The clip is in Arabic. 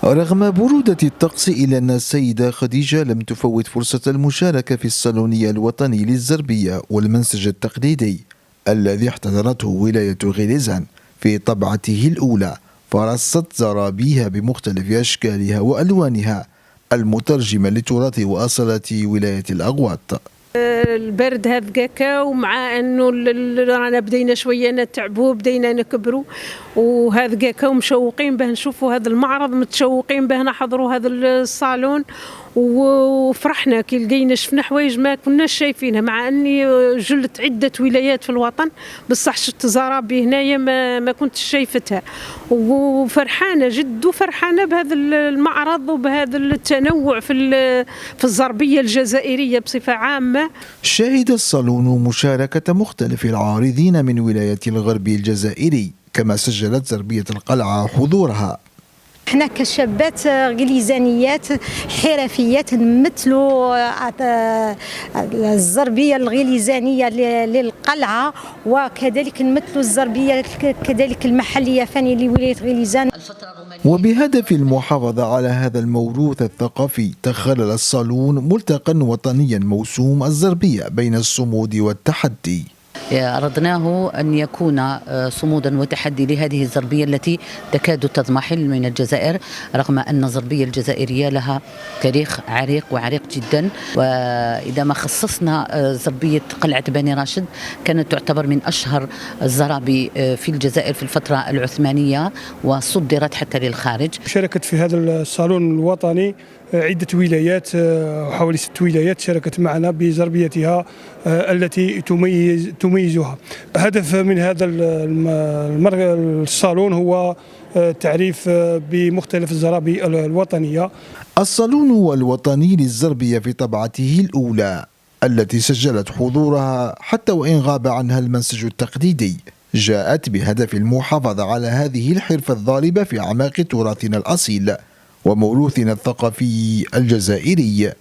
رغم برودة الطقس إلا أن السيدة خديجة لم تفوت فرصة المشاركة في الصالونية الوطني للزربية والمنسج التقليدي الذي احتضنته ولاية غليزان في طبعته الأولى، فرصت زرابيها بمختلف أشكالها وألوانها المترجمة لتراث وأصالة ولاية الأغواط. البرد هذاك، ومع انه رانا بدينا شويه نتعبوا، بدينا نكبروا، وهذاك ومشوقين به نشوفوا هذا المعرض، متشوقين به نحضروا هذا الصالون، وفرحنا كي لقينا شفنا حوايج ما كناش شايفينها، مع اني جلت عده ولايات في الوطن بصح شفت زرابي هنايا ما كنتش شايفتها، وفرحانه جد وفرحانه بهذا المعرض وبهذا التنوع في الزربيه الجزائريه بصفه عامه. شهد الصالون مشاركة مختلف العارضين من ولاية الغرب الجزائري، كما سجلت زربية القلعة حضورها. احنا كشابات غليزانيات حرفيات نمثلوا الزربيه الغليزانيه للقلعه، وكذلك نمثلوا الزربيه كذلك المحليه فاني لولايه غليزان. وبهدف المحافظة على هذا الموروث الثقافي تخلل الصالون ملتقى وطنيا موسوم الزربية بين الصمود والتحدي. أردناه أن يكون صمودا وتحدي لهذه الزربية التي تكاد تضمحل من الجزائر، رغم أن الزربية الجزائرية لها تاريخ عريق وعريق جدا. وإذا ما خصصنا زربية قلعة بني راشد، كانت تعتبر من أشهر الزرابي في الجزائر في الفترة العثمانية، وصدرت حتى للخارج. شاركت في هذا الصالون الوطني عدة ولايات، حوالي 6 ولايات شاركت معنا بزربيتها التي تميزها. هدف من هذا الصالون هو التعريف بمختلف الزرابي الوطنية. الصالون الوطني للزربية في طبعته الأولى التي سجلت حضورها حتى وإن غاب عنها المنسج التقليدي، جاءت بهدف المحافظة على هذه الحرفة الضاربة في أعماق تراثنا الأصيل وموروثنا الثقافي الجزائري.